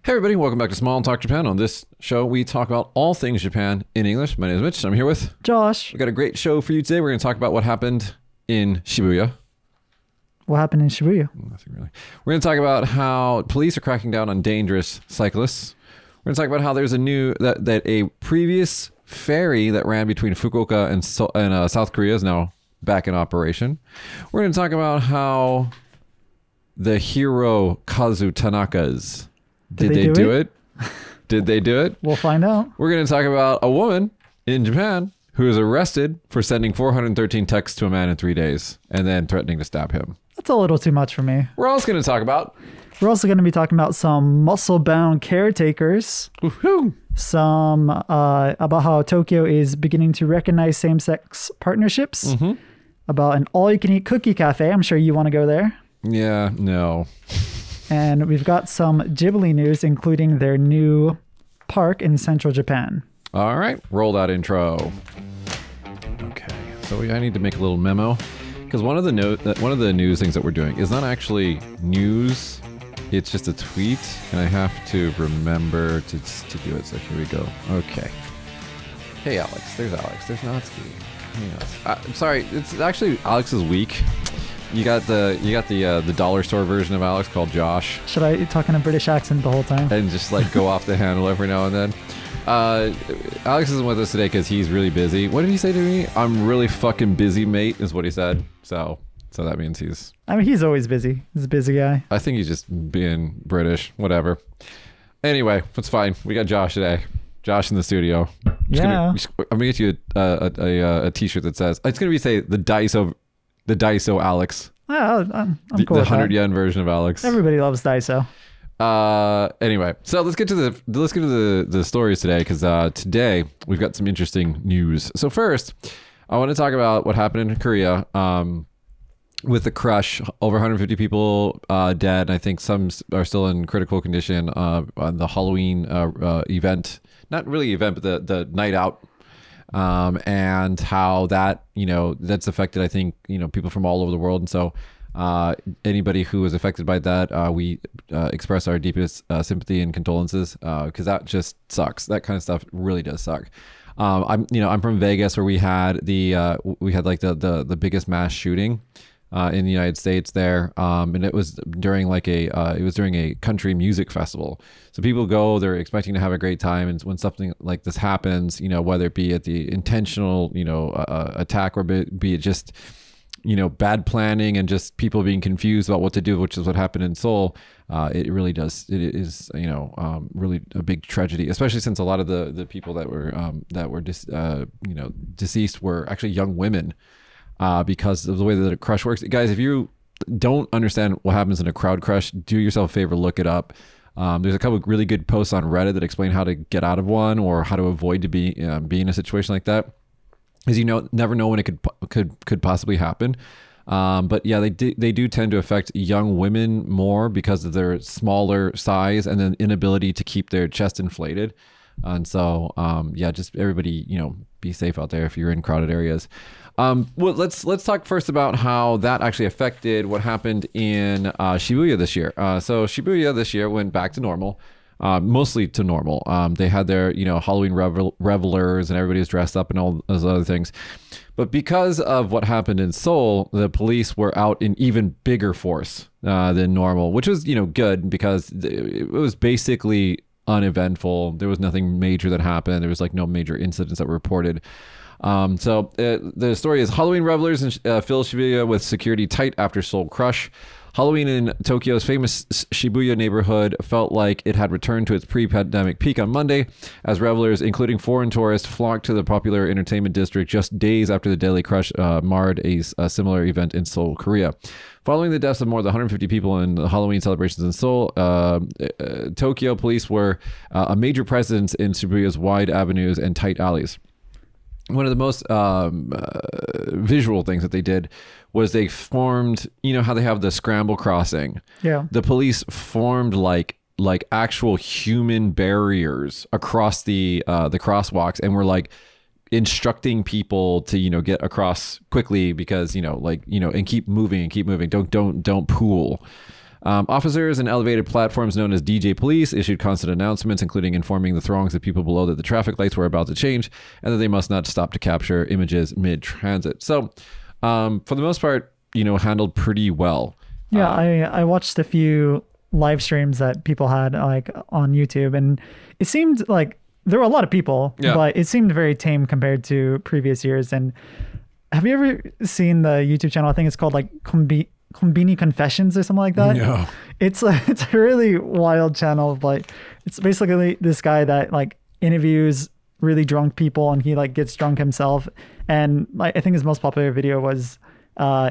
Hey everybody, welcome back to Small and Talk Japan. On this show, we talk about all things Japan in English. My name is Mitch. I'm here with Josh. We got a great show for you today. We're going to talk about what happened in Shibuya. What happened in Shibuya? Nothing really. We're going to talk about how police are cracking down on dangerous cyclists. We're going to talk about how there's that a previous ferry that ran between Fukuoka and South Korea is now back in operation. We're going to talk about how the hero Kazu Tanaka's Did they do it? Did they do it? We'll find out. We're going to talk about a woman in Japan who was arrested for sending 413 texts to a man in 3 days and then threatening to stab him. That's a little too much for me. We're also going to talk about... We're also going to be talking about some muscle-bound caretakers. Woohoo! Some about how Tokyo is beginning to recognize same-sex partnerships. Mm-hmm. About an all-you-can-eat cookie cafe. I'm sure you want to go there. Yeah, no. And we've got some Ghibli news, including their new park in central Japan. All right, roll that intro. Okay, so I need to make a little memo because one of the news things that we're doing is not actually news; it's just a tweet, and I have to remember to do it. So here we go. Okay. Hey, Alex. There's Alex. There's Natsuki. I'm sorry. It's actually Alex's week. You got the dollar store version of Alex called Josh. Should I talk in a British accent the whole time? And just like go off the handle every now and then. Alex isn't with us today because he's really busy. What did he say to me? I'm really fucking busy, mate, is what he said. So that means he's... I mean, he's always busy. He's a busy guy. I think he's just being British. Whatever. Anyway, it's fine. We got Josh today. Josh in the studio. I'm gonna get you a t-shirt that says... It's gonna be the Daiso Alex. Yeah, I'm cool the with 100 that. yen version of Alex. Everybody loves Daiso. Anyway, so let's get to the stories today because today we've got some interesting news. So first, I want to talk about what happened in Korea with the crush. Over 150 people dead. I think some are still in critical condition on the Halloween event. Not really event, but the night out. And how that, that's affected, I think, people from all over the world. And so anybody who was affected by that, we express our deepest sympathy and condolences because that just sucks. That kind of stuff really does suck. I'm from Vegas where we had the biggest mass shooting in the United States there. And it was during a country music festival. So people go, they're expecting to have a great time. And when something like this happens, whether it be at the intentional, attack or be it just, bad planning and just people being confused about what to do, which is what happened in Seoul. It really does. It is, really a big tragedy, especially since a lot of the people that were deceased were actually young women. Because of the way that a crush works. Guys, if you don't understand what happens in a crowd crush, do yourself a favor, look it up. There's a couple of really good posts on Reddit that explain how to get out of one or how to avoid to be in a situation like that. As never know when it could possibly happen. But yeah, they do tend to affect young women more because of their smaller size and then inability to keep their chest inflated. And so, just everybody, be safe out there if you're in crowded areas. Well, let's talk first about how that actually affected what happened in Shibuya this year. So Shibuya this year went back to normal, mostly to normal. They had their, Halloween revelers and everybody was dressed up and all those other things. But because of what happened in Seoul, the police were out in even bigger force than normal, which was, good because it was basically uneventful. There was nothing major that happened. There was no major incidents that were reported. So the story is Halloween revelers fill Shibuya with security tight after Seoul crush. Halloween in Tokyo's famous Shibuya neighborhood felt like it had returned to its pre-pandemic peak on Monday as revelers, including foreign tourists, flocked to the popular entertainment district just days after the deadly crush marred a similar event in Seoul, Korea. Following the deaths of more than 150 people in the Halloween celebrations in Seoul, Tokyo police were a major presence in Shibuya's wide avenues and tight alleys. One of the most visual things that they did was they formed, how they have the scramble crossing. Yeah. The police formed like actual human barriers across the crosswalks and were instructing people to, get across quickly because, and keep moving. Don't pool. Officers and elevated platforms known as DJ police issued constant announcements, including informing the throngs of people below that the traffic lights were about to change and that they must not stop to capture images mid-transit. So for the most part, handled pretty well. Yeah, I watched a few live streams that people had like on YouTube, and it seemed like there were a lot of people, but it seemed very tame compared to previous years. And have you ever seen the YouTube channel? I think it's called like Konbini Confessions or something like that. No. It's a really wild channel, but it's basically this guy that like interviews really drunk people, and he like gets drunk himself. And like I think his most popular video was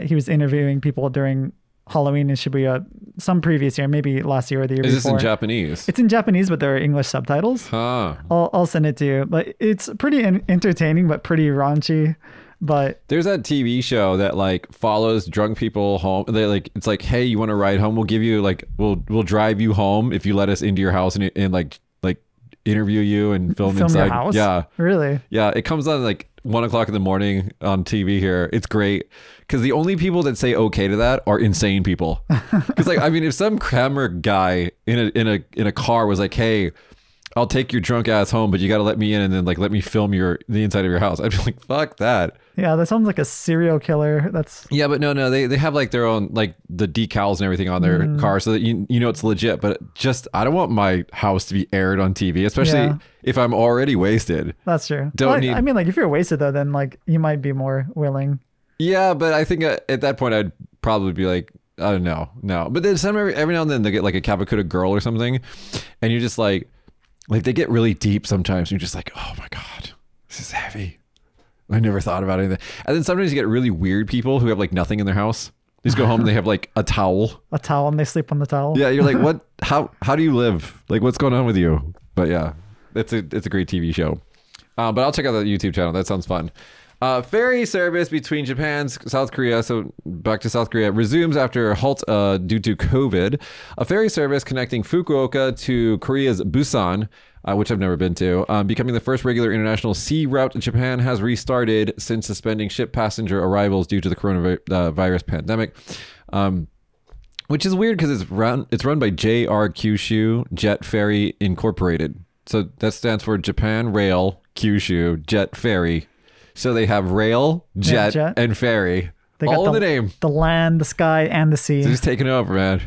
he was interviewing people during Halloween in Shibuya some previous year, maybe last year or the year before. Is this in Japanese? It's in Japanese, but there are English subtitles. Huh. I'll send it to you. But it's pretty entertaining, but pretty raunchy. But there's that TV show that like follows drunk people home. They like, it's like, hey, you want to ride home? We'll give you like, we'll drive you home if you let us into your house and like interview you and film inside your house. Yeah, really. Yeah, it comes on like 1 o'clock in the morning on TV here. It's great because the only people that say okay to that are insane people. Because like, I mean, if some camera guy in a car was like, hey, I'll take your drunk ass home, but you got to let me in and then like let me film the inside of your house, I'd be like, fuck that. Yeah, that sounds like a serial killer. Yeah, but no, they have like their own like the decals and everything on their car, so that you know it's legit. But just I don't want my house to be aired on TV, especially if I'm already wasted. That's true. I mean, like if you're wasted though, then like you might be more willing. Yeah, but I think at that point I'd probably be like, I don't know, no. But then every now and then they get like a Kabukido girl or something, and you're just like they get really deep sometimes. You're just like, oh my god, this is heavy. I never thought about anything. And then sometimes you get really weird people who have like nothing in their house. They just go home and they have like a towel. A towel, and they sleep on the towel. Yeah, you're like, what? How do you live? Like, what's going on with you? But yeah, it's a great TV show. But I'll check out that YouTube channel. That sounds fun. Ferry service between Japan, South Korea, so back to South Korea, resumes after a halt due to COVID. A ferry service connecting Fukuoka to Korea's Busan, which I've never been to, becoming the first regular international sea route Japan has restarted since suspending ship passenger arrivals due to the coronavirus pandemic. Which is weird because it's run by JR Kyushu Jet Ferry Incorporated. So that stands for Japan Rail Kyushu Jet Ferry. So they have rail, jet, and ferry. They got all in the name. The land, the sky, and the sea. So just taking over, man.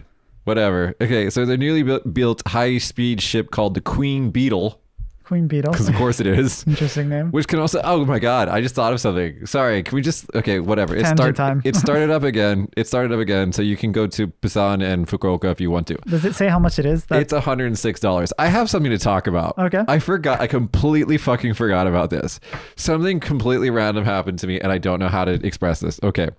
Whatever. Okay, so the newly built high-speed ship called the Queen Beetle. Queen Beetle. Because of course it is. Interesting name. Which can also, oh my God, I just thought of something. Sorry, can we just, okay, whatever. It started up again. It started up again, so you can go to Busan and Fukuoka if you want to. Does it say how much it is? It's $106. I have something to talk about. Okay. I completely fucking forgot about this. Something completely random happened to me and I don't know how to express this. Okay.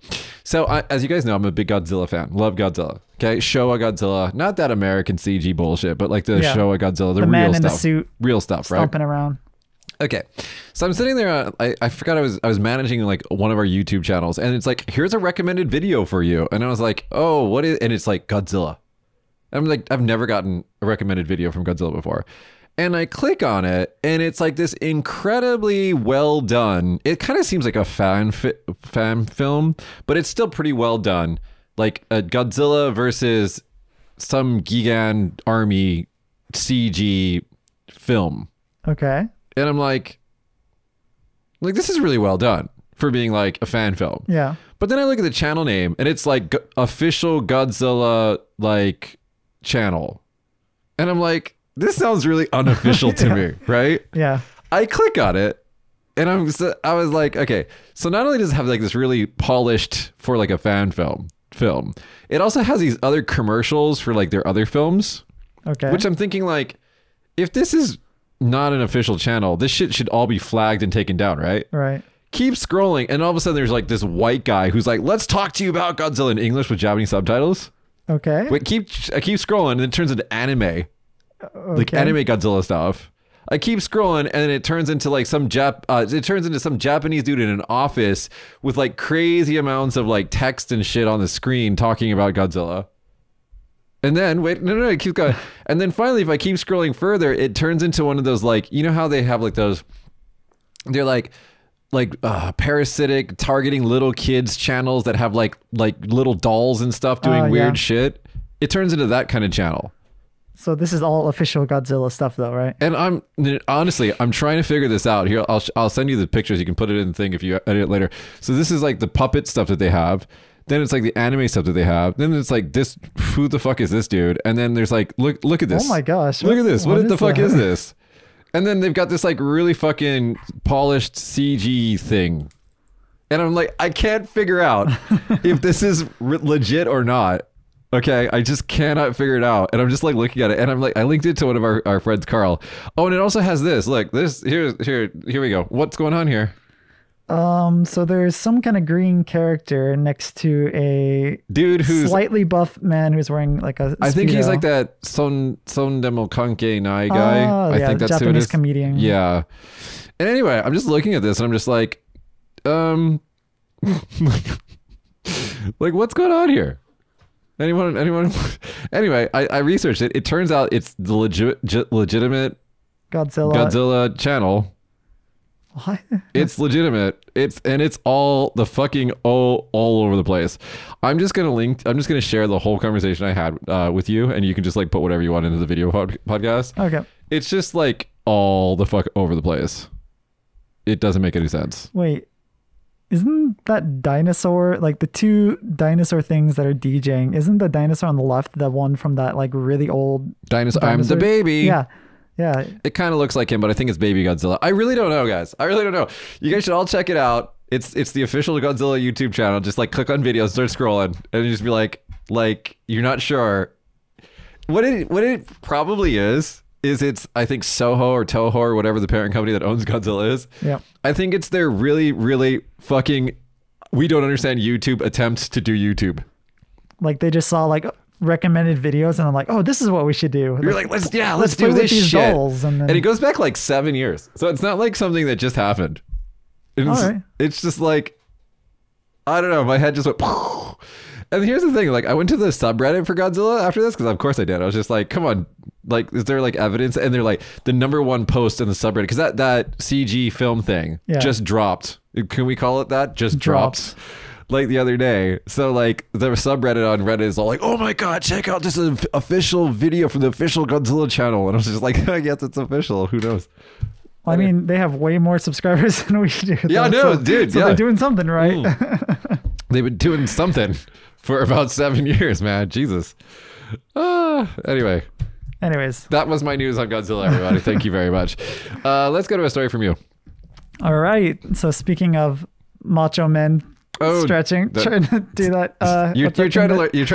So as you guys know, I'm a big Godzilla fan. Love Godzilla. Okay, Showa Godzilla, not that American CG bullshit, but like the Showa Godzilla, the real man stuff, in the suit, real stuff, right? Stomping around. Okay, so I'm sitting there. I forgot I was managing like one of our YouTube channels, and it's like, here's a recommended video for you, and I was like, oh, what is? And it's like Godzilla. I'm like, I've never gotten a recommended video from Godzilla before. And I click on it, and it's like this incredibly well done. It kind of seems like a fan film, but it's still pretty well done. Like a Godzilla versus some Gigan army CG film. Okay. And I'm like this is really well done for being like a fan film. Yeah. But then I look at the channel name and it's like official Godzilla like channel. And I'm like, this sounds really unofficial to me, right? Yeah. I click on it and I was like, okay, so not only does it have like this really polished for like a fan film, it also has these other commercials for like their other films. Okay. Which I'm thinking like, if this is not an official channel, this shit should all be flagged and taken down, right? Right. Keep scrolling, and all of a sudden there's like this white guy who's like, let's talk to you about Godzilla in English with Japanese subtitles. Okay. Wait, I keep scrolling, and it turns into anime. Like anime Godzilla stuff. I keep scrolling, and it turns into like some Japanese dude in an office with like crazy amounts of like text and shit on the screen talking about Godzilla. And then wait, no, it keeps going. And then finally, if I keep scrolling further, it turns into one of those like, you know how they have like those, they're like parasitic targeting little kids channels that have like little dolls and stuff doing weird shit. it turns into that kind of channel. So this is all official Godzilla stuff, though, right? And I'm trying to figure this out. Here, I'll send you the pictures. You can put it in the thing if you edit it later. So this is like the puppet stuff that they have. Then it's like the anime stuff that they have. Then it's like this. Who the fuck is this dude? And then there's like, look at this. Oh my gosh! Look at this. What the fuck is this? And then they've got this like really fucking polished CG thing. And I'm like, I can't figure out if this is legit or not. Okay, I just cannot figure it out. And I'm just like looking at it, and I'm like, I linked it to one of our friends, Carl. Oh, and it also has this. Look, this here we go. What's going on here? So there's some kind of green character next to a dude who's slightly buff man who's wearing like a I think he's Speedo. like that Son Demo Kanke Nai guy. Oh, I yeah, think that's Japanese who it is. comedian. Yeah. And anyway, I'm just looking at this, and I'm just like, like what's going on here? Anyone? Anyway, I researched it. It turns out it's the legitimate Godzilla channel. What? It's legitimate. It's all the fucking all over the place. I'm just gonna share the whole conversation I had with you, and you can just like put whatever you want into the video podcast. Okay. It's just like all the fuck over the place. It doesn't make any sense. Wait, isn't that dinosaur, like the two dinosaur things that are DJing, isn't the dinosaur on the left the one from that like really old Dinosaur? I'm the baby. Yeah. Yeah. It kind of looks like him, but I think it's Baby Godzilla. I really don't know, guys. I really don't know. You guys should all check it out. It's the official Godzilla YouTube channel. Just like click on videos, start scrolling, and just be like you're not sure. What it probably is it's I think Soho or Toho or whatever the parent company that owns Godzilla is. Yeah. I think it's their really, really fucking we don't understand YouTube attempt to do YouTube. Like they just saw like recommended videos and I'm like, oh, this is what we should do. You're like, let's play do with this these shit. dolls, and it goes back like 7 years. So it's not like something that just happened. It's just like, I don't know. My head just went. And here's the thing. Like I went to the subreddit for Godzilla after this because of course I did. I was just like, come on. Like, is there like evidence? And they're like the #1 post in the subreddit because that CG film thing just dropped. Can we call it that? Just dropped. Like the other day. So like the subreddit on Reddit is all like, oh my god, check out this official video from the official Godzilla channel. And I was just like, I guess it's official. Who knows? I mean, they have way more subscribers than we do. Yeah, no, dude. So they're doing something right. They've been doing something for about 7 years, man. Jesus. Anyway. Anyways. That was my news on Godzilla, everybody. Thank you very much. Let's go to a story from you. All right. So speaking of macho men stretching, trying to do that. You're trying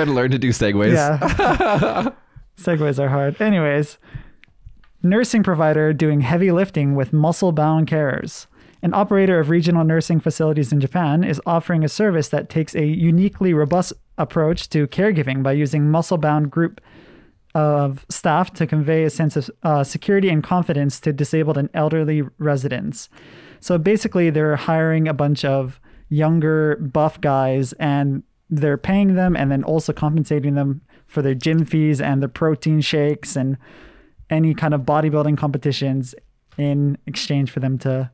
to learn to do segues. Yeah. Segues are hard. Anyways, nursing provider doing heavy lifting with muscle-bound carers. An operator of regional nursing facilities in Japan is offering a service that takes a uniquely robust approach to caregiving by using muscle-bound group of staff to convey a sense of security and confidence to disabled and elderly residents. So basically, they're hiring a bunch of younger buff guys and they're paying them and then also compensating them for their gym fees and their protein shakes and any kind of bodybuilding competitions in exchange for them to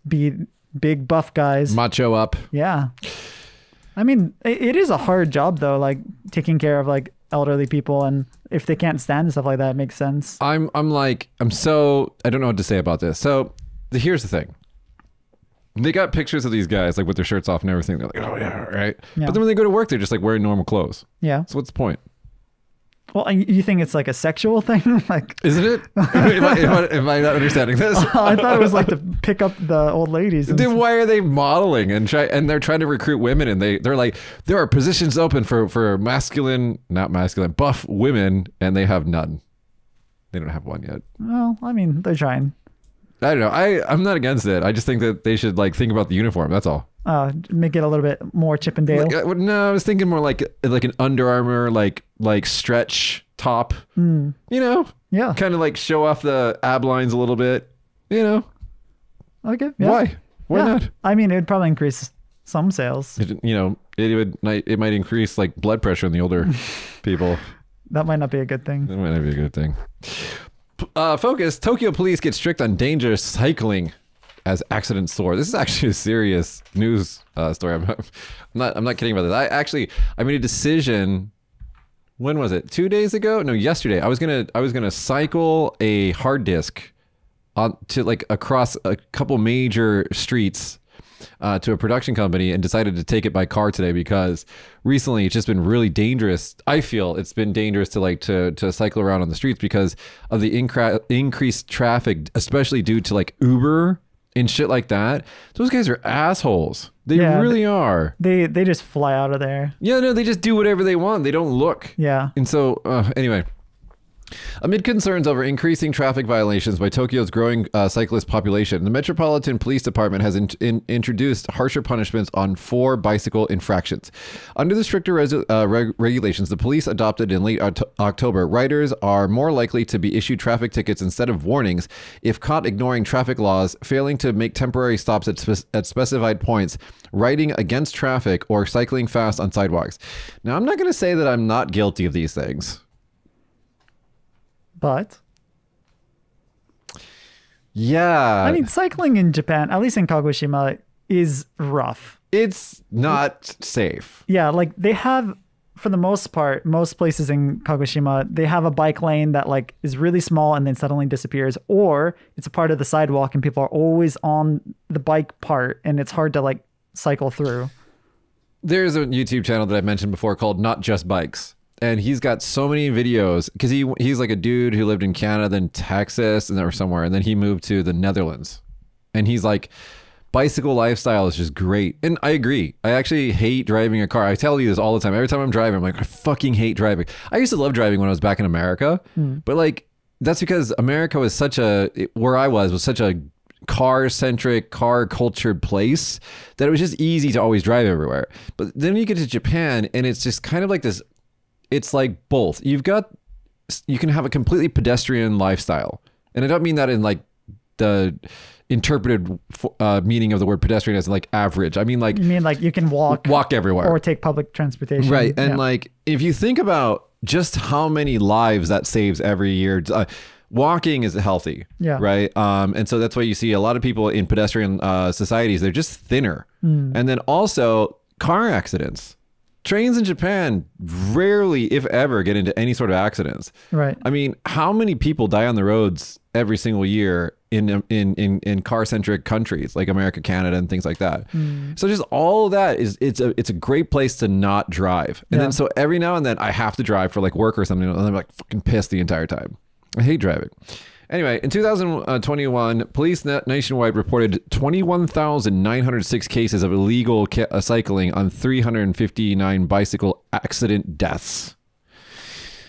be big buff guys. Macho up. Yeah. I mean, it is a hard job though, like taking care of like elderly people, and if they can't stand and stuff like that, it makes sense. I'm so I don't know what to say about this. So here's the thing. They got pictures of these guys like with their shirts off and everything. They're like, oh yeah, right. Yeah. But then when they go to work, they're just like wearing normal clothes. Yeah. So what's the point? Well, you think it's like a sexual thing? Like, isn't it? am I not understanding this? I thought it was like to pick up the old ladies. Then why are they modeling and they're trying to recruit women and they're like, there are positions open for not masculine, buff women, and they have none. They don't have one yet. Well, I mean, they're trying. I don't know. I'm not against it. I just think that they should like think about the uniform. That's all. Make it a little bit more Chip and Dale. No, I was thinking more like an Under Armour like stretch top. You know, Yeah. kind of like show off the ab lines a little bit. You know, Okay. Yeah. why? Why not? I mean, it would probably increase some sales. It might increase like blood pressure in the older people. That might not be a good thing. That might not be a good thing. Focus. Tokyo police get strict on dangerous cycling as accidents soar. This is actually a serious news story. I'm not kidding about this. I made a decision when was it? 2 days ago? No, yesterday. I was gonna cycle a hard disk on to like across a couple major streets to a production company, and decided to take it by car today because recently it's just been really dangerous. I feel it's been dangerous to cycle around on the streets because of the increased traffic, especially due to like Uber and shit like that. Those guys are assholes. They really are. They just fly out of there. Yeah, no, they just do whatever they want. They don't look. Yeah. And so anyway, amid concerns over increasing traffic violations by Tokyo's growing cyclist population, the Metropolitan Police Department has introduced harsher punishments on 4 bicycle infractions. Under the stricter regulations the police adopted in late October, riders are more likely to be issued traffic tickets instead of warnings if caught ignoring traffic laws, failing to make temporary stops at specified points, riding against traffic, or cycling fast on sidewalks. Now, I'm not going to say that I'm not guilty of these things. But yeah, I mean, cycling in Japan, at least in Kagoshima, is rough. It's not safe. Yeah, like they have, for the most part, most places in Kagoshima, they have a bike lane that like is really small and then suddenly disappears, or it's a part of the sidewalk and people are always on the bike part and it's hard to like cycle through. There's a YouTube channel that I mentioned before called Not Just Bikes. And he's got so many videos because he's like a dude who lived in Canada, then Texas, or somewhere, and then he moved to the Netherlands. And he's like, bicycle lifestyle is just great. And I agree. I actually hate driving a car. I tell you this all the time. Every time I'm driving, I'm like, I fucking hate driving. I used to love driving when I was back in America, but like that's because America was where I was such a car-centric, car-cultured place that it was just easy to always drive everywhere. But then you get to Japan, and it's just kind of like this. It's like both. You can have a completely pedestrian lifestyle. And I don't mean that in like the interpreted meaning of the word pedestrian as like average. I mean like... You mean like you can walk everywhere. Or take public transportation. Right. And like, if you think about just how many lives that saves every year, walking is healthy. Yeah. Right. And so that's why you see a lot of people in pedestrian societies, they're just thinner. And then also car accidents. Trains in Japan rarely, if ever, get into any sort of accidents. Right. I mean, how many people die on the roads every single year in car-centric countries like America, Canada, and things like that? So just all of that it's a great place to not drive. And then so every now and then I have to drive for like work or something, and I'm like fucking pissed the entire time. I hate driving. Anyway, in 2021, police nationwide reported 21,906 cases of illegal cycling on 359 bicycle accident deaths.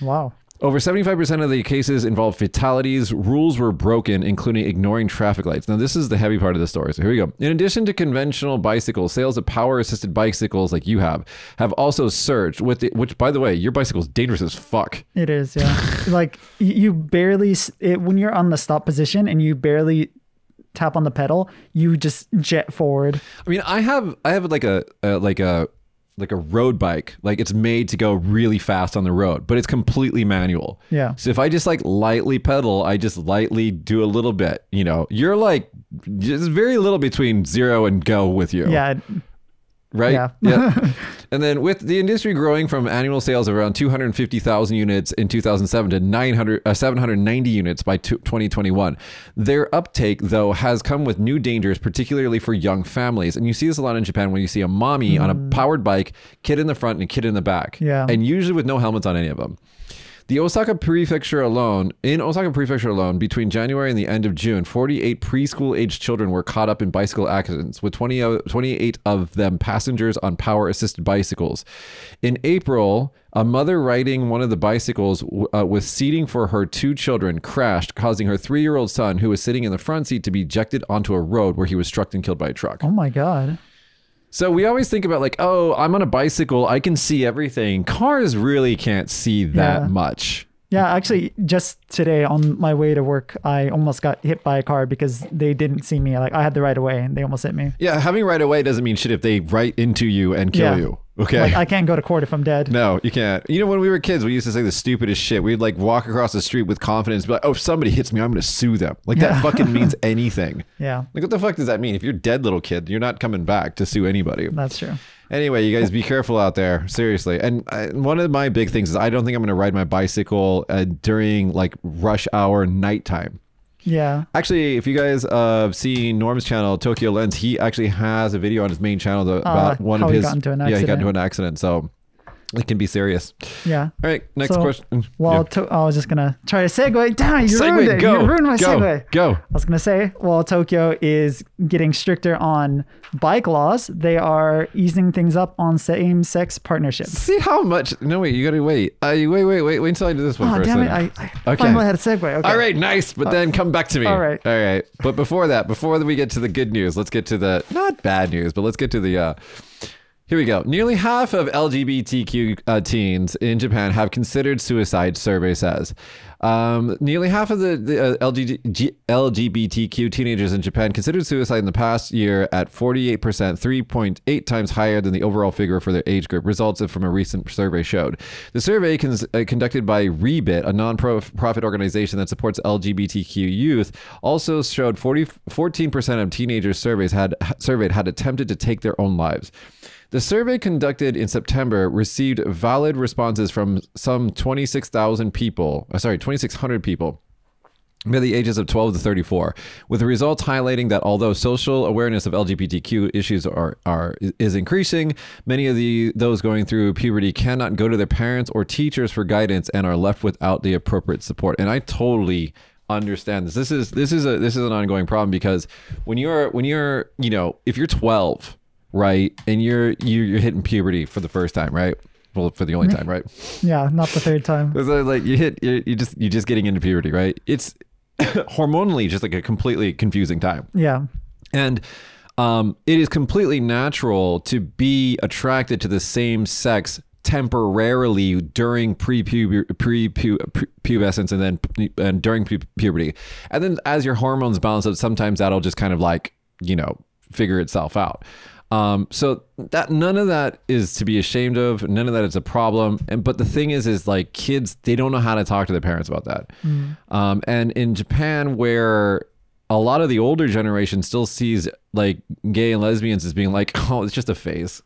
Wow. Over 75% of the cases involved fatalities. Rules were broken, including ignoring traffic lights. Now, this is the heavy part of the story. So here we go. In addition to conventional bicycles, sales of power-assisted bicycles like you have also surged. Which, by the way, your bicycle is dangerous as fuck. It is, yeah. Like, you barely... when you're on the stop position and you barely tap on the pedal, you just jet forward. I mean, I have like a road bike. Like it's made to go really fast on the road, but it's completely manual. Yeah. So if I just like lightly pedal, I just lightly do a little bit, you know, you're like just very little between 0 and go with you. Yeah. Right? Yeah. Yeah. And then with the industry growing from annual sales of around 250,000 units in 2007 to 790 units by 2021, their uptake, though, has come with new dangers, particularly for young families. And you see this a lot in Japan when you see a mommy on a powered bike, kid in the front and a kid in the back. Yeah. And usually with no helmets on any of them. In Osaka Prefecture alone, between January and the end of June, 48 preschool-aged children were caught up in bicycle accidents, with 28 of them passengers on power-assisted bicycles. In April, a mother riding one of the bicycles with seating for her 2 children crashed, causing her 3-year-old son, who was sitting in the front seat, to be ejected onto a road where he was struck and killed by a truck. Oh my God. So we always think about like, oh, I'm on a bicycle, I can see everything. Cars really can't see that much. Yeah, actually, just today on my way to work, I almost got hit by a car because they didn't see me. Like I had the right of way and they almost hit me. Yeah, having right of way doesn't mean shit if they right into you and kill you. Okay. Like, I can't go to court if I'm dead. No, you can't. You know, when we were kids, we used to say the stupidest shit. We'd like walk across the street with confidence, be like, "Oh, if somebody hits me, I'm going to sue them." Like that fucking means anything. Yeah. Like, what the fuck does that mean? If you're dead, little kid, you're not coming back to sue anybody. That's true. Anyway, you guys be careful out there, seriously. And one of my big things is I don't think I'm going to ride my bicycle during like rush hour nighttime. Yeah. Actually, if you guys have seen Norm's channel, Tokyo Lens, he actually has a video on his main channel about one of his. He got into an accident. Yeah, he got into an accident, so it can be serious. Yeah. All right, next question. Well, Yeah. I was just gonna try to segue. Damn, you ruined it. Go, you ruined my segue. Go. I was gonna say, well, Tokyo is getting stricter on bike laws. They are easing things up on same-sex partnerships. See how much? No, wait. You gotta wait. Wait until I do this one Oh, first. damn it! then. I finally had a segue. Okay. All right, nice. But then come back to me. All right. All right. But before we get to the good news, let's get to the not bad news, but let's get to the. Here we go. Nearly half of LGBTQ teens in Japan have considered suicide, survey says. Nearly half of the LGBTQ teenagers in Japan considered suicide in the past year at 48%, 3.8 times higher than the overall figure for their age group, results from a recent survey showed. The survey conducted by Rebit, a non-profit organization that supports LGBTQ youth, also showed 14% of teenagers surveyed had attempted to take their own lives. The survey conducted in September received valid responses from some 2,600 people by the ages of 12 to 34, with the results highlighting that although social awareness of LGBTQ issues is increasing, many of those going through puberty cannot go to their parents or teachers for guidance and are left without the appropriate support. And I totally understand this. This is an ongoing problem, because when you're if you're 12, right, and you're hitting puberty for the first time, right? Well, for the only time, right? Yeah, not the third time. It's like you're just getting into puberty, right? It's hormonally just like a completely confusing time. Yeah. And it is completely natural to be attracted to the same sex temporarily during pubescence and during puberty. And then as your hormones balance out, sometimes that'll just kind of like, figure itself out. So that none of that is to be ashamed of. None of that is a problem. But the thing is like kids, they don't know how to talk to their parents about that. And in Japan, where a lot of the older generation still sees like gay and lesbians as being like, oh, it's just a phase.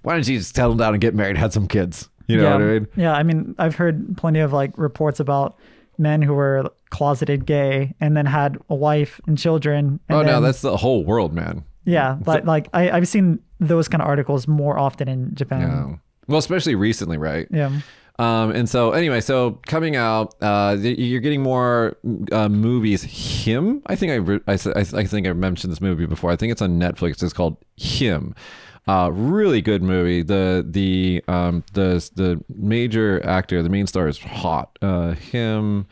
Why don't you just settle down and get married and have some kids? You know what I mean? Yeah. I mean, I've heard plenty of like reports about men who were closeted gay and then had a wife and children. And no, that's the whole world, man. Yeah, but like I've seen those kind of articles more often in Japan. Yeah. Well, especially recently, right? Yeah. And so anyway, so coming out, you're getting more movies. Him, I think I think I mentioned this movie before. I think it's on Netflix. It's called Him. Really good movie. The major actor, the main star is hot. Him.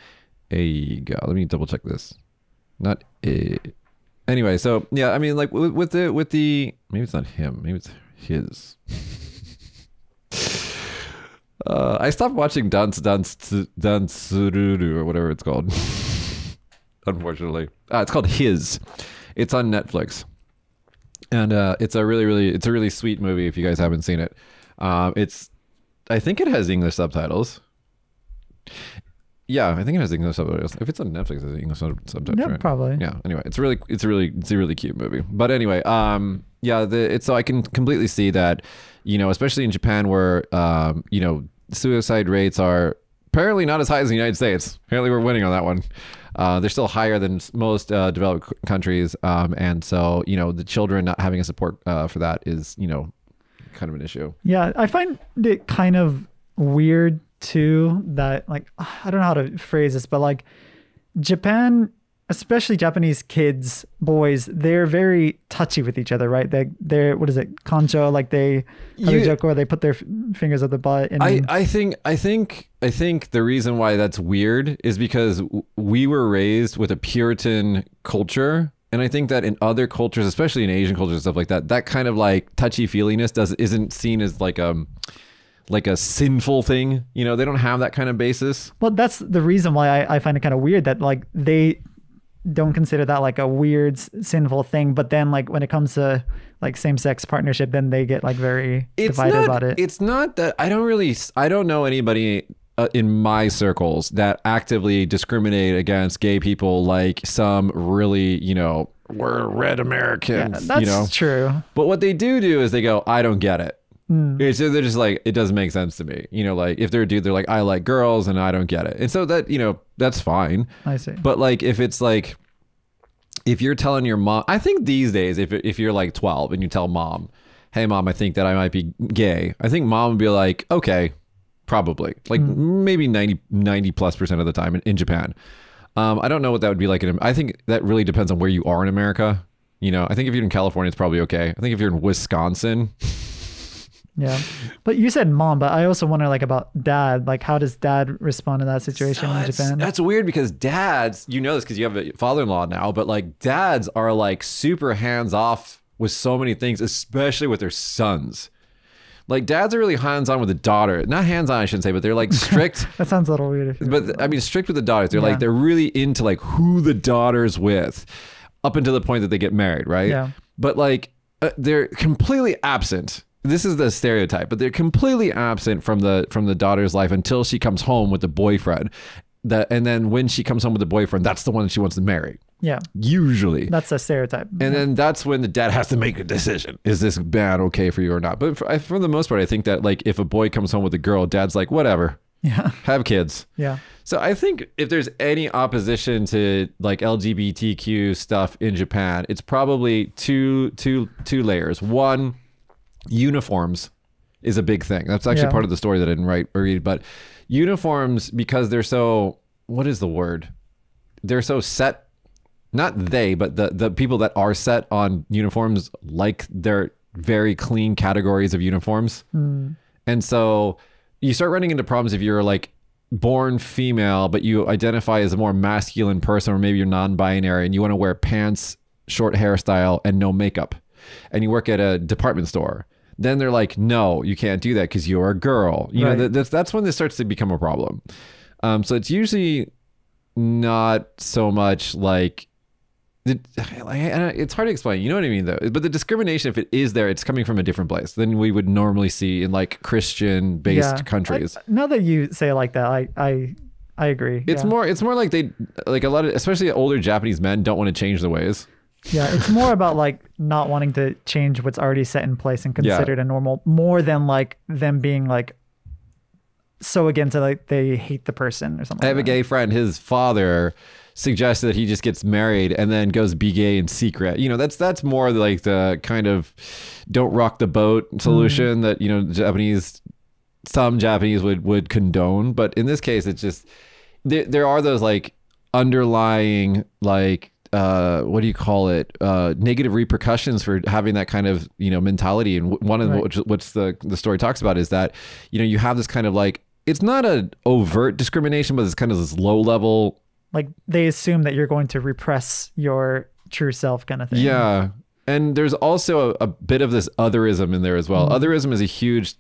There you go. Let me double check this. Not a. Anyway, so yeah, I mean, like with the maybe it's not him, maybe it's his. I stopped watching Dance Sururu or whatever it's called. Unfortunately, it's called His. It's on Netflix, and it's a really sweet movie. If you guys haven't seen it, I think it has English subtitles. Yeah, I think it has English subtitles. If it's on Netflix, it has English subtitles. Yeah, right? probably. Yeah. Anyway, it's a really cute movie. But anyway, so I can completely see that, especially in Japan where, suicide rates are apparently not as high as the United States. Apparently, we're winning on that one. They're still higher than most developed countries, and so the children not having a support for that is kind of an issue. Yeah, I find it kind of weird too that like I don't know how to phrase this, but like Japan, especially Japanese kids, boys, they're very touchy with each other, right? They're what is it, kancho? Like they have a joke where they put their fingers at the butt. And I think the reason why that's weird is because we were raised with a Puritan culture. And I think that in other cultures, especially in Asian cultures and stuff like that, that kind of like touchy-feeliness isn't seen as like a sinful thing. They don't have that kind of basis. Well, that's the reason why I find it kind of weird that like they don't consider that like a weird sinful thing, but then like when it comes to like same-sex partnership, then they get like very divided about it. It's not that I don't know anybody in my circles that actively discriminate against gay people like some really, we're red Americans, Yeah, that's true. But what they do is they go, I don't get it. So they're just like, it doesn't make sense to me. Like if they're a dude, they're like, I like girls and I don't get it. And so that, that's fine. I see. But like, if it's like, if you're telling your mom, I think these days, if you're like 12 and you tell mom, hey mom, I think that I might be gay. I think mom would be like, okay, probably like maybe 90+% of the time in Japan. I don't know what that would be like. I think that really depends on where you are in America. I think if you're in California, it's probably okay. I think if you're in Wisconsin, yeah. But you said mom, but I also wonder like about dad. Like how does dad respond to that situation in Japan? That's weird because dads, this because you have a father-in-law now, but like dads are like super hands-off with so many things, especially with their sons. Like dads are really hands-on with the daughter. Not hands-on, I shouldn't say, but they're like strict. That sounds a little weird. But I mean, strict with the daughters. They're like, they're really into like who the daughter's with up until the point that they get married, right? Yeah. But like they're completely absent. This is the stereotype, but they're completely absent from the daughter's life until she comes home with the boyfriend. And then when she comes home with the boyfriend, that's the one that she wants to marry. Yeah. Usually. That's a stereotype. And then that's when the dad has to make a decision. Is this bad okay for you or not? But for the most part, I think that like if a boy comes home with a girl, dad's like, whatever. Yeah. Have kids. Yeah. So I think if there's any opposition to like LGBTQ stuff in Japan, it's probably two layers. One, uniforms is a big thing. That's actually part of the story that I didn't write or read, but uniforms, because they're so, what is the word? They're so set, not they, but the people that are set on uniforms, like they're very clean categories of uniforms. And so you start running into problems if you're like born female, but you identify as a more masculine person, or maybe you're non-binary and you want to wear pants, short hairstyle, and no makeup. And you work at a department store. Then they're like, no, you can't do that because you're a girl. That's when this starts to become a problem. So it's usually not so much like, it's hard to explain. You know what I mean, though? But the discrimination, if it is there, it's coming from a different place than we would normally see in like Christian-based countries. Now that you say it like that, I agree. It's more like they like a lot of, especially older Japanese men, don't want to change their ways. Yeah, it's more about like not wanting to change what's already set in place and considered a normal, more than like them being like so against it, like they hate the person or something. I have a gay friend. His father suggested that he just gets married and then goes be gay in secret. That's more like the kind of don't rock the boat solution that some Japanese would condone. But in this case, it's just there are those like underlying like what do you call it? Negative repercussions for having that kind of, mentality. And one of which the story talks about is that, you have this kind of like, it's not an overt discrimination, but it's kind of this low level. Like they assume that you're going to repress your true self kind of thing. Yeah. And there's also a bit of this otherism in there as well. Otherism is a huge,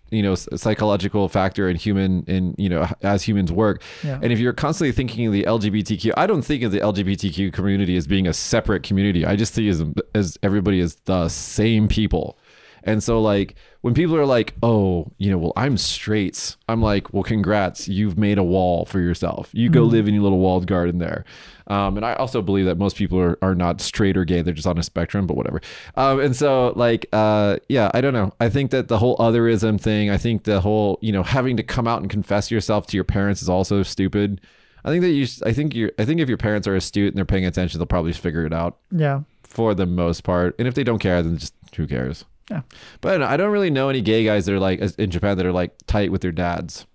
psychological factor as humans work. Yeah. And if you're constantly thinking of the LGBTQ, I don't think of the LGBTQ community as being a separate community. I just see as everybody as the same people. And so like when people are like, oh, well, I'm straight. I'm like, well, congrats. You've made a wall for yourself. You go live in your little walled garden there. And I also believe that most people are not straight or gay. They're just on a spectrum, but whatever. And so like, I don't know. I think that the whole otherism thing, I think the whole, having to come out and confess yourself to your parents is also stupid. I think if your parents are astute and they're paying attention, they'll probably figure it out. Yeah. For the most part. And if they don't care, then just who cares? Yeah. But I don't really know any gay guys that are like in Japan that are like tight with their dads.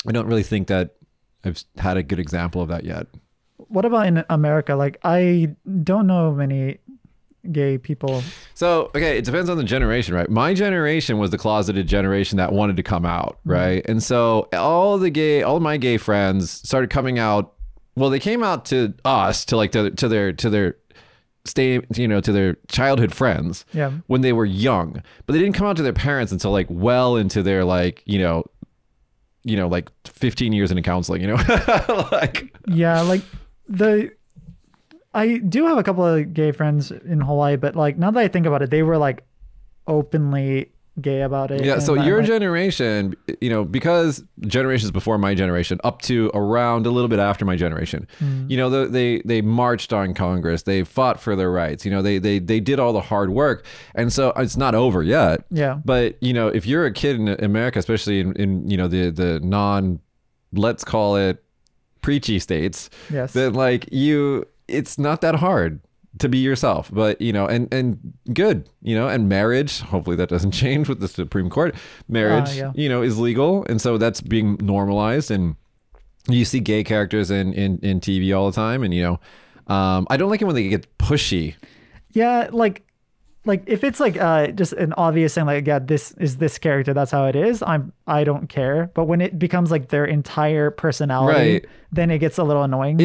I don't really think that I've had a good example of that yet. What about in America? Like, I don't know many gay people. So, okay, it depends on the generation, right? My generation was the closeted generation that wanted to come out, right? And so all of my gay friends started coming out. Well, they came out to us, to like to their childhood friends when they were young, but they didn't come out to their parents until like well into their like, like 15 years into counseling, like I do have a couple of gay friends in Hawaii, but like now that I think about it, they were like openly gay about it. Yeah, and so I'm your like, generation, you know, because generations before my generation, up to around a little bit after my generation, you know, they marched on Congress, they fought for their rights, you know, they did all the hard work, and so it's not over yet. Yeah. But you know, if you're a kid in America, especially in you know the non, let's call it preachy states, Yes. then like it's not that hard to be yourself, but you know, and good, you know, and marriage, hopefully that doesn't change with the Supreme Court. Marriage, Yeah. you know, is legal, and so that's being normalized, and you see gay characters in TV all the time, and you know, I don't like it when they get pushy. Yeah, like if it's like just an obvious thing, like, yeah, this is this character, that's how it is, I don't care. But when it becomes like their entire personality, Right. then it gets a little annoying.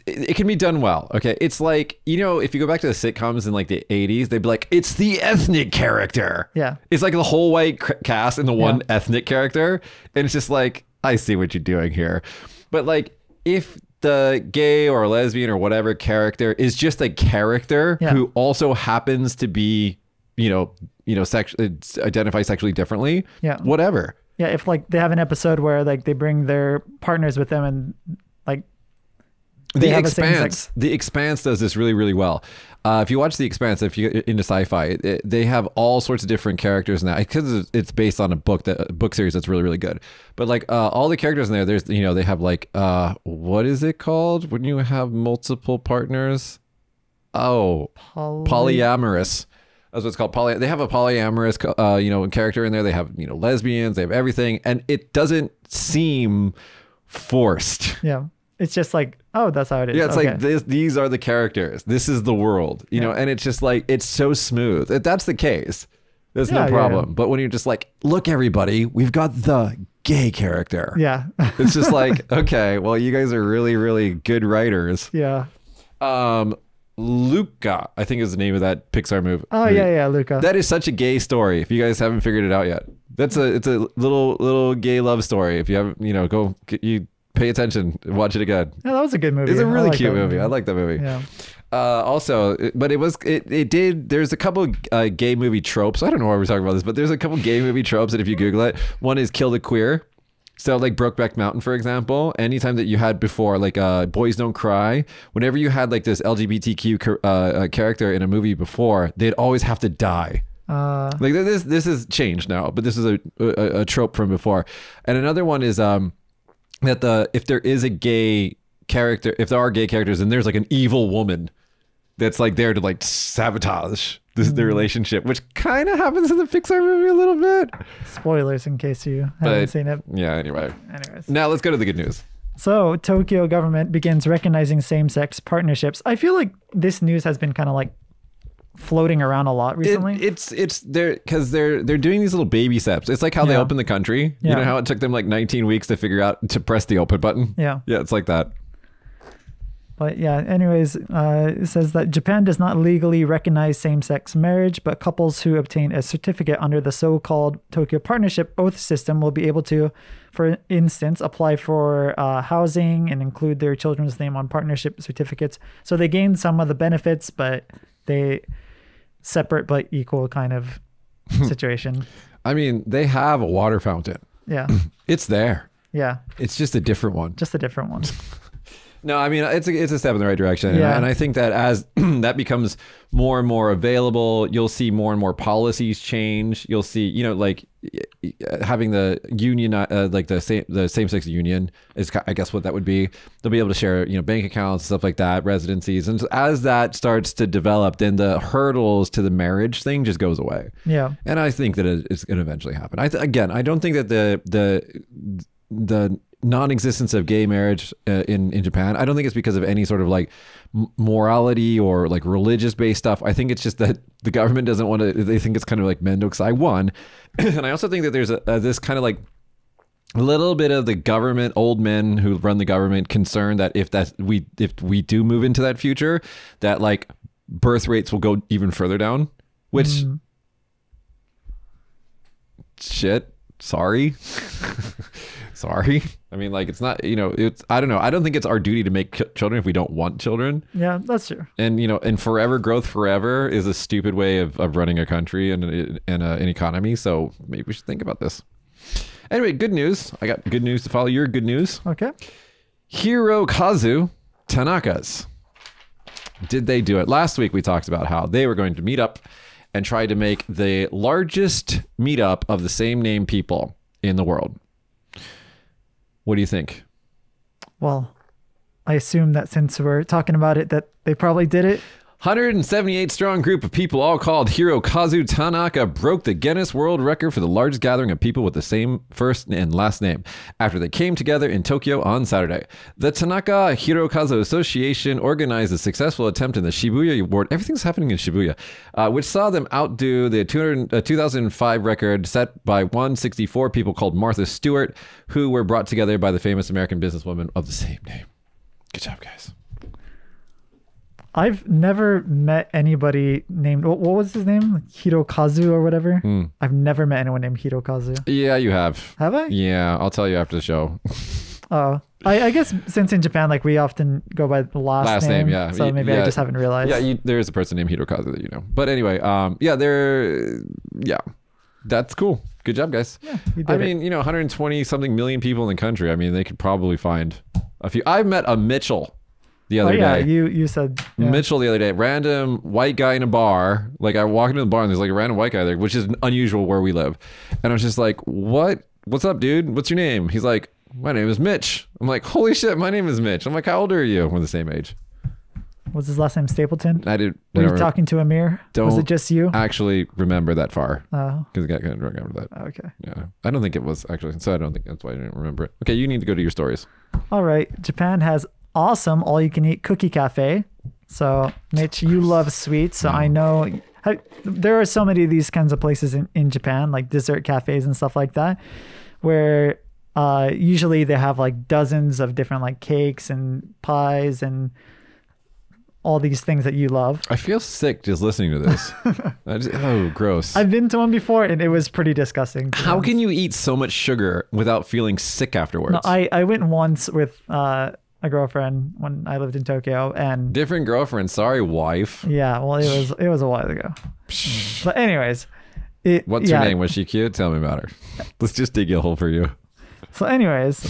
It can be done well. Okay. It's like, you know, if you go back to the sitcoms in like the 80s, they'd be like, it's the ethnic character. Yeah. It's like the whole white cast and the one ethnic character. And it's just like, I see what you're doing here. But like, if the gay or lesbian or whatever character is just a character who also happens to be, you know, identify sexually differently, whatever. Yeah, if like they have an episode where like they bring their partners with them and like The Expanse does this really, really well. If you watch The Expanse, if you're into sci-fi, they have all sorts of different characters now because it's based on a book series that's really, really good. But like all the characters in there, there's, you know, they have like what is it called when you have multiple partners? Oh, polyamorous. That's what it's called. They have a polyamorous, you know, character in there. They have, you know, lesbians. They have everything, and it doesn't seem forced. Yeah. It's just like, oh, that's how it is. Yeah, it's like these are the characters. This is the world, you know, and it's just like, it's so smooth. If that's the case, there's no problem. But when you're just like, look, everybody, we've got the gay character. Yeah. It's just like, okay, well, you guys are really, really good writers. Yeah. Luca, I think is the name of that Pixar movie. Oh, yeah, Luca. That is such a gay story. If you guys haven't figured it out yet, it's a little gay love story. If you haven't, you know, pay attention, watch it again. Yeah, that was a good movie. It's a really cute movie. I like that movie. Yeah. Also, but there's a couple gay movie tropes. I don't know why we're talking about this, but there's a couple gay movie tropes that if you Google it, one is kill the queer. So like Brokeback Mountain, for example, anytime that you had before, like Boys Don't Cry, whenever you had like this LGBTQ character in a movie before, they'd always have to die. Like this has changed now, but this is a trope from before. And another one is that if there is a gay character, if there are gay characters, and there's like an evil woman that's like there to like sabotage the relationship, which kind of happens in the Pixar movie a little bit. Spoilers in case you haven't seen it. Yeah, anyway. Anyways. Now let's go to the good news. So Tokyo government begins recognizing same-sex partnerships. I feel like this news has been kind of like floating around a lot recently. It's there because they're doing these little baby steps. It's like how they open the country. You know how it took them like 19 weeks to figure out to press the open button. Yeah, it's like that. But yeah, anyways, it says that Japan does not legally recognize same-sex marriage, but couples who obtain a certificate under the so-called Tokyo Partnership Oath system will be able to, for instance, apply for housing and include their children's name on partnership certificates. So they gain some of the benefits, but they separate but equal kind of situation. I mean, they have a water fountain. Yeah. It's there. Yeah. It's just a different one. Just a different one. No, I mean, it's a step in the right direction. Yeah. And I think that as that becomes more and more available, you'll see more and more policies change. You'll see, you know, like having the union, like the same-sex union is, I guess, what that would be. They'll be able to share, you know, bank accounts, stuff like that, residencies. And as that starts to develop, then the hurdles to the marriage thing just goes away. Yeah. And I think that it's going to eventually happen. Again, I don't think that the non-existence of gay marriage in Japan, I don't think it's because of any sort of like morality or like religious based stuff. I think it's just that the government doesn't want to, they think it's kind of like mendokusai one. And I also think that there's this kind of like a little bit of the government, old men who run the government, concern that if we do move into that future, that like birth rates will go even further down, which shit. sorry. Sorry. I mean, like, it's not, it's, I don't know. I don't think it's our duty to make children if we don't want children. Yeah, that's true. And, and forever growth forever is a stupid way of running a country and an economy. So maybe we should think about this. Anyway, good news. I got good news to follow your good news. Okay. Hirokazu Tanaka's. Did they do it? Last week we talked about how they were going to meet up and try to make the largest meetup of the same name people in the world. What do you think? Well, I assume that since we're talking about it, that they probably did it. 178 strong group of people, all called Hirokazu Tanaka, broke the Guinness World Record for the largest gathering of people with the same first and last name after they came together in Tokyo on Saturday. The Tanaka Hirokazu Association organized a successful attempt in the Shibuya Award. Everything's happening in Shibuya, which saw them outdo the 2005 record set by 164 people called Martha Stewart, who were brought together by the famous American businesswoman of the same name. Good job, guys. I've never met anybody named, what was his name? Hirokazu or whatever. I've never met anyone named Hirokazu. Yeah, you have. Have I? Yeah, I'll tell you after the show. Oh, I guess since in Japan, like we often go by the last name. Yeah. So maybe I just haven't realized. Yeah, there is a person named Hirokazu that you know. But anyway, that's cool. Good job, guys. Yeah, you did it. 120 something million people in the country. I mean, they could probably find a few. I met a Mitchell the other day. You said Mitchell the other day, random white guy in a bar. Like I walk into the bar and there's like a random white guy there, which is unusual where we live. And I was just like, what's up, dude? What's your name? He's like, my name is Mitch. I'm like, holy shit, my name is Mitch. I'm like, how old are you? We're the same age. Was his last name Stapleton? Were you talking to a mirror? Was it just you? Actually remember that far. Oh. Because I got kind of drunk after that. Okay. Yeah. I don't think it was actually. So I don't think that's why I didn't remember it. Okay, you need to go to your stories. All right. Japan has awesome all-you-can-eat cookie cafe. So, Mitch, you love sweets. So I know there are so many of these kinds of places in Japan, like dessert cafes and stuff like that, where usually they have like dozens of different like cakes and pies and all these things that you love. I feel sick just listening to this. Gross. I've been to one before and it was pretty disgusting. How can you eat so much sugar without feeling sick afterwards? No, I went once with a girlfriend when I lived in Tokyo, and different girlfriend. Sorry, wife. Yeah, well, it was a while ago. But anyways, what's her name? Was she cute? Tell me about her. Let's just dig a hole for you. So anyways.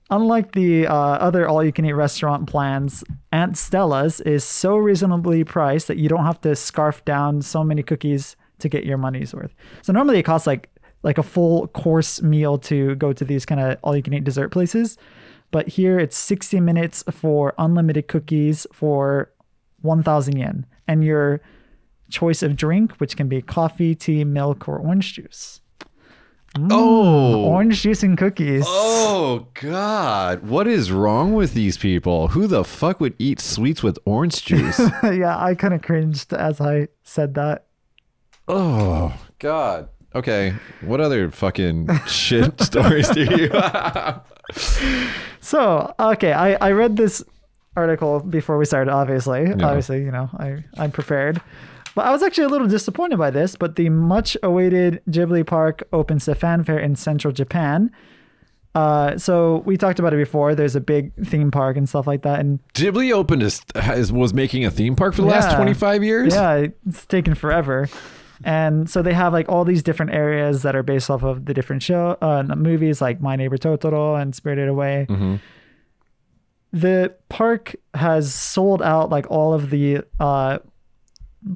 Unlike the other all-you-can-eat restaurant plans, Aunt Stella's is so reasonably priced that you don't have to scarf down so many cookies to get your money's worth. So normally it costs like a full course meal to go to these kind of all-you-can-eat dessert places. But here it's 60 minutes for unlimited cookies for 1,000 yen. And your choice of drink, which can be coffee, tea, milk, or orange juice. Orange juice and cookies. Oh, God. What is wrong with these people? Who the fuck would eat sweets with orange juice? Yeah, I kind of cringed as I said that. Oh, God. Okay. What other fucking shit stories do you have? So, okay, I read this article before we started, obviously. Yeah. Obviously, I'm prepared. But I was actually a little disappointed by this, but the much-awaited Ghibli Park opens to fanfare in central Japan. So we talked about it before. There's a big theme park and stuff like that. And Ghibli opened was making a theme park for the last 25 years? Yeah, it's taken forever. And so they have like all these different areas that are based off of the different movies like My Neighbor Totoro and Spirited Away. Mm-hmm. The park has sold out like all of the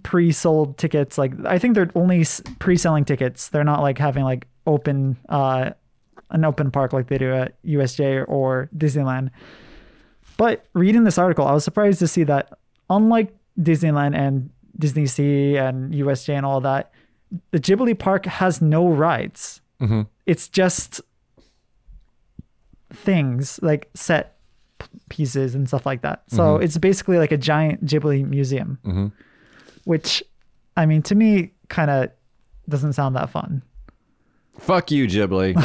pre-sold tickets. Like I think they're only pre-selling tickets. They're not like having like an open park like they do at USJ or Disneyland. But reading this article, I was surprised to see that unlike Disneyland and Disney Sea and USJ and all that, the Ghibli Park has no rides. Mm-hmm. It's just things like set pieces and stuff like that. So it's basically like a giant Ghibli museum. Mm-hmm. Which, I mean, to me, kind of doesn't sound that fun. Fuck you, Ghibli.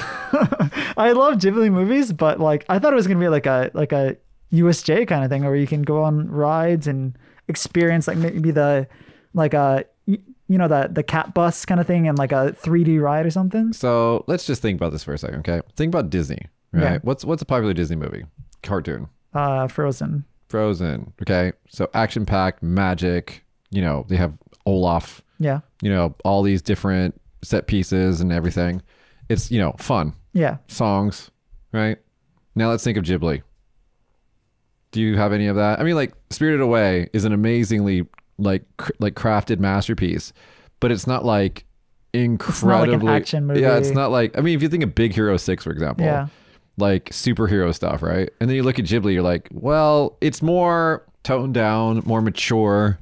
I love Ghibli movies, but like I thought it was gonna be like a USJ kind of thing where you can go on rides and experience like maybe you know, the cat bus kind of thing and like a 3D ride or something. So let's just think about this for a second, okay? Think about Disney, right? Yeah. What's a popular Disney movie? Cartoon. Frozen. Frozen. Okay. So action packed, magic, you know, they have Olaf, Yeah. you know, all these different set pieces and everything. It's, you know, fun. Yeah. Songs, right? Now let's think of Ghibli. Do you have any of that? I mean, like Spirited Away is an amazingly like crafted masterpiece, but it's not like incredibly like an action movie. Yeah, it's not like, I mean, if you think of Big Hero 6, for example, Yeah. like superhero stuff, right? And then you look at Ghibli, you're like, well, it's more toned down, more mature,